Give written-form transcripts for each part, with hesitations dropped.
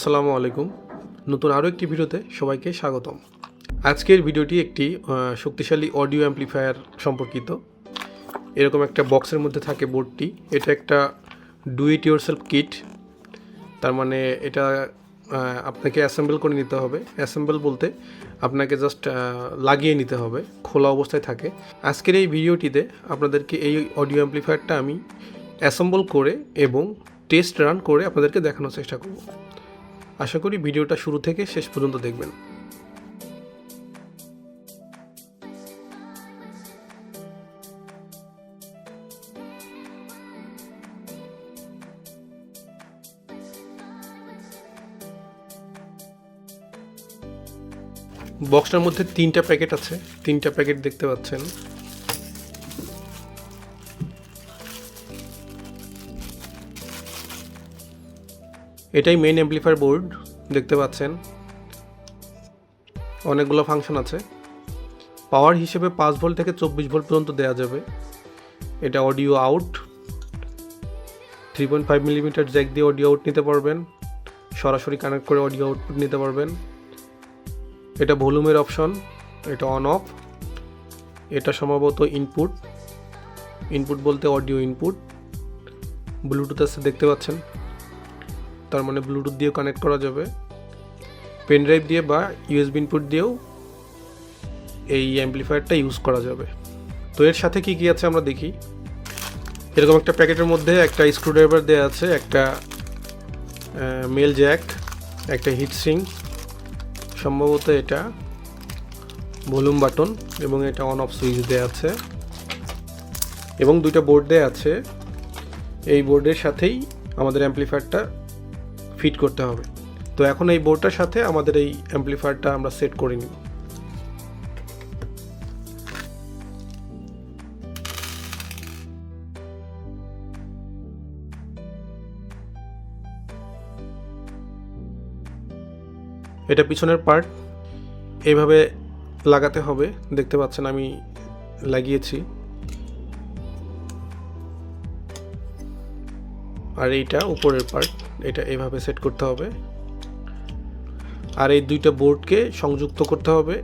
আসসালামু আলাইকুম। নতুন আরও একটি ভিডিওতে সবাইকে স্বাগতম। আজকের ভিডিওটি একটি শক্তিশালী অডিও অ্যাম্প্লিফায়ার সম্পর্কিত। এরকম একটা বক্সের মধ্যে থাকে বোর্ডটি। এটা একটা ডু ইট ইয়োরসেলফ কিট। তার মানে এটা আপনাকে অ্যাসেম্বল করে নিতে হবে। অ্যাসেম্বল বলতে আপনাকে জাস্ট লাগিয়ে নিতে হবে, খোলা অবস্থায় থাকে। আজকের এই ভিডিওটিতে আপনাদেরকে এই অডিও অ্যাম্প্লিফায়ারটা আমি অ্যাসেম্বল করে এবং টেস্ট রান করে আপনাদেরকে দেখানোর চেষ্টা করব। আশা করি ভিডিওটা শুরু থেকে শেষ পর্যন্ত দেখবেন। বক্সটার মধ্যে 3টা প্যাকেট আছে, 3টা প্যাকেট দেখতে পাচ্ছেন। এটাই মেইন অ্যাম্প্লিফায়ার বোর্ড দেখতে পাচ্ছেন। অনেকগুলো ফাংশন আছে। পাওয়ার হিসেবে 5 ভোল্ট থেকে 24 ভোল্ট পর্যন্ত দেওয়া যাবে। এটা অডিও আউট, 3.5 মিলিমিটার জ্যাক দিয়ে অডিও আউট নিতে পারবেন, সরাসরি কানেক্ট করে অডিও আউটপুট নিতে পারবেন। এটা ভলিউমের অপশন, এটা অন অফ। এটা সম্ভবত ইনপুট বলতে অডিও ইনপুট। ব্লুটুথ আছে দেখতে পাচ্ছেন, তার মানে ব্লুটুথ দিয়েও কানেক্ট করা যাবে। পেন ড্রাইভ দিয়ে বা ইউএসবি ইনপুট দিয়েও এই অ্যাম্প্লিফায়ারটা ইউজ করা যাবে। তো এর সাথে কি কি আছে আমরা দেখি। এরকম একটা প্যাকেটের মধ্যে একটা স্ক্রুড্রাইভার দেওয়া আছে, একটা মেল জ্যাক, একটা হিটসিং, সম্ভবত এটা ভলিউম বাটন, এবং এটা অন অফ সুইচ দেওয়া আছে, এবং 2টা বোর্ড দেওয়া আছে। এই বোর্ডের সাথেই আমাদের অ্যাম্প্লিফায়ারটা ফিট করতে হবে। তো এখন এই বোর্ডটার সাথে আমাদের এই অ্যাম্প্লিফায়ারটা আমরা সেট করে নিব। এটা পিছনের পার্ট, এইভাবে লাগাতে হবে। দেখতে পাচ্ছেন আমি লাগিয়েছি। আর এইটা উপরের পার্ট, এটা এভাবে সেট করতে হবে। আর এই 2টা বোর্ডকে সংযুক্ত করতে হবে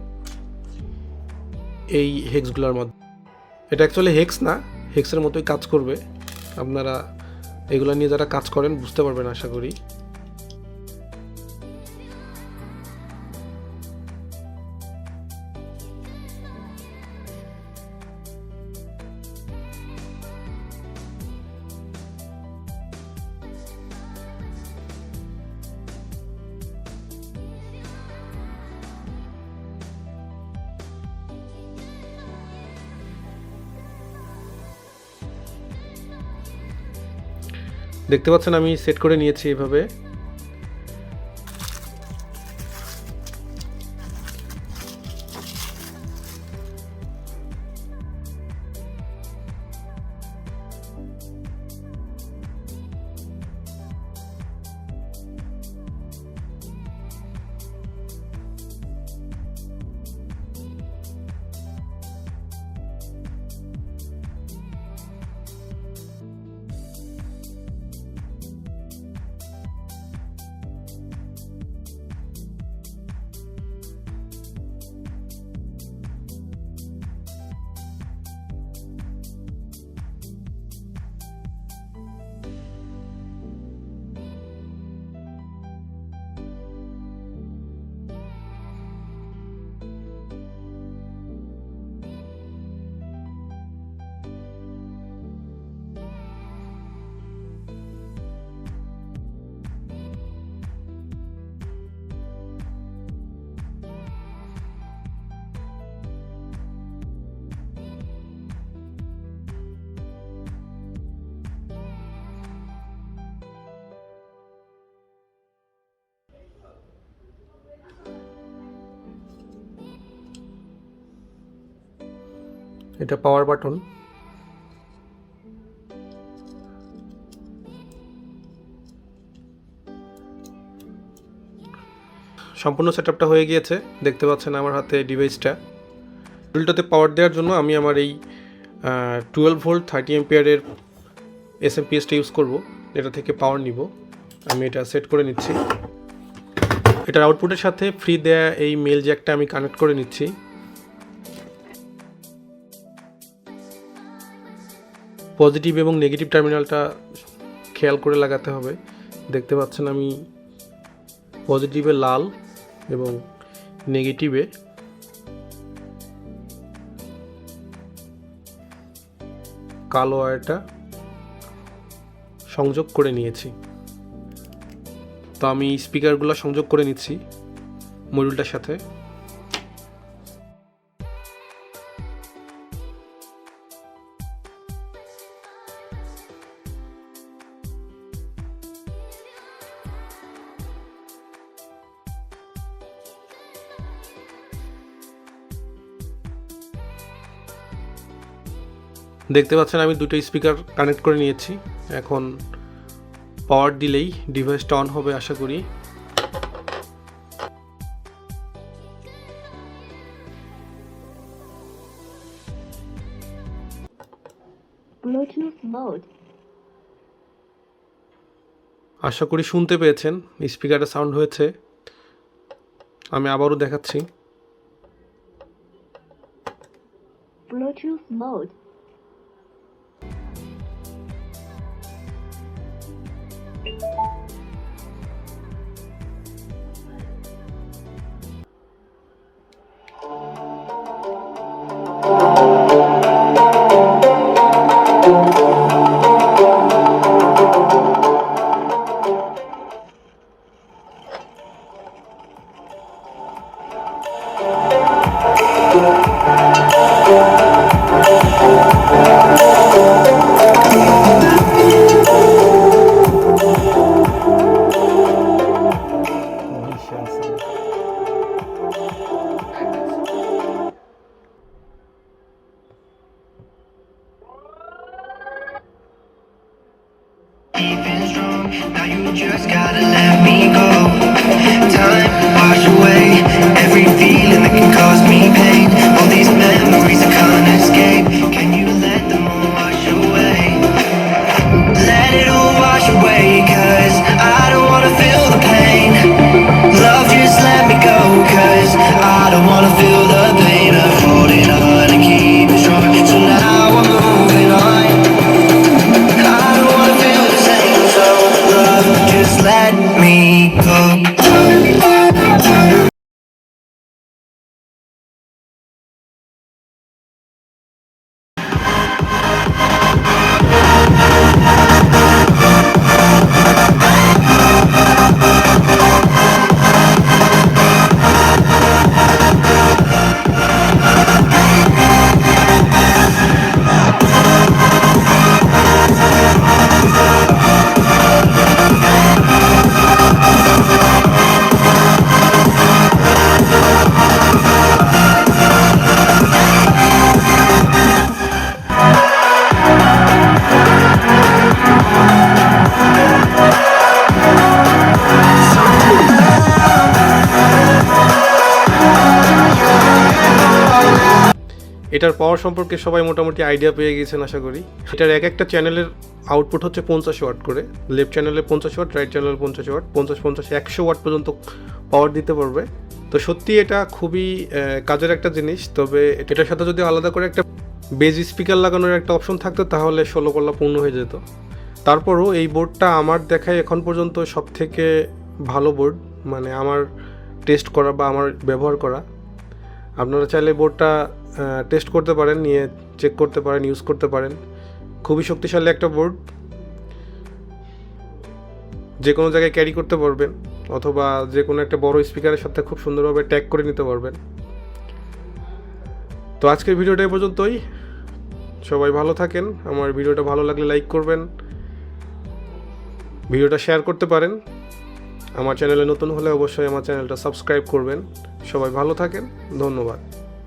এই হেক্সগুলোর মধ্যে। এটা অ্যাকচুয়ালি হেক্স না, হেক্সের মতোই কাজ করবে। আপনারা এগুলো নিয়ে যারা কাজ করেন বুঝতে পারবেন আশা করি। দেখতে পাচ্ছেন আমি সেট করে নিয়েছি এভাবে। এটা পাওয়ার বাটন। সম্পূর্ণ সেটআপটা হয়ে গিয়েছে। দেখতে পাচ্ছেন আমার হাতে ডিভাইসটা। মডেলটাতে পাওয়ার দেওয়ার জন্য আমি আমার এই 12 ভোল্ট 30 অ্যাম্পিয়ারের এসএমপিএসটা ইউজ করব। এটা থেকে পাওয়ার নিব। আমি এটা সেট করে নিচ্ছি। এটার আউটপুটের সাথে ফ্রি দেয়া এই মেল জ্যাকটা আমি কানেক্ট করে নিচ্ছি। পজিটিভ এবং নেগেটিভ টার্মিনালটা খেয়াল করে লাগাতে হবে। দেখতে পাচ্ছেন আমি পজিটিভে লাল এবং নেগেটিভে কালো ওয়্যারটা সংযোগ করে নিয়েছি। তো আমি স্পিকারগুলো সংযোগ করে নিচ্ছি মডিউলটার সাথে। দেখতে পাচ্ছেন আমি দুটো স্পিকার কানেক্ট করে নিয়েছি। এখন পাওয়ার দিলেই ডিভাইসটা অন হবে আশা করি। আশা করি শুনতে পেয়েছেন স্পিকারটা সাউন্ড হয়েছে। আমি আবারও দেখাচ্ছি। Bluetooth mode. Keeping strong, now you just gotta let me go. Time wash away every feeling that can cause me pain. All these memories I can't escape. Can you let them all wash away? Let it all wash away, 'cause I don't wanna feel the pain. Love, just let me go, 'cause I don't wanna feel the pain of holding on and keeping strong. So now I'm moving on. Just let me go. এটার পাওয়ার সম্পর্কে সবাই মোটামুটি idea পেয়ে গেছেন আশা করি। এটার এক একটা চ্যানেলের আউটপুট হচ্ছে 50 ওয়াট করে। লেফট চ্যানেলে 50 ওয়াট, রাইট চ্যানেলে 50 ওয়াট, 50-50-100 ওয়াট পর্যন্ত পাওয়ার দিতে পারবে। তো সত্যি এটা খুবই কাজের একটা জিনিস। তবে এটার সাথে যদি আলাদা করে একটা বেজ স্পিকার লাগানোর একটা অপশন থাকতো তাহলে 16 পাল্লা পূর্ণ হয়ে যেত। তারপরও এই বোর্ডটা আমার দেখায় এখন পর্যন্ত সব থেকে ভালো বোর্ড, মানে আমার টেস্ট করা বা আমার ব্যবহার করা। আপনারা চাইলে বোর্ডটা টেস্ট করতে পারেন, নিয়ে চেক করতে পারেন, ইউজ করতে পারেন। খুবই শক্তিশালী একটা বোর্ড, যে কোনো জায়গায় ক্যারি করতে পারবেন, অথবা যে কোনো একটা বড় স্পিকারের সাথে খুব সুন্দরভাবে ট্যাগ করে নিতে পারবেন। তো আজকের ভিডিওটা এই পর্যন্তই। সবাই ভালো থাকেন। আমার ভিডিওটা ভালো লাগলে লাইক করবেন, ভিডিওটা শেয়ার করতে পারেন। আমার চ্যানেলে নতুন হলে অবশ্যই আমার চ্যানেলটা সাবস্ক্রাইব করবেন। সবাই ভালো থাকেন, ধন্যবাদ।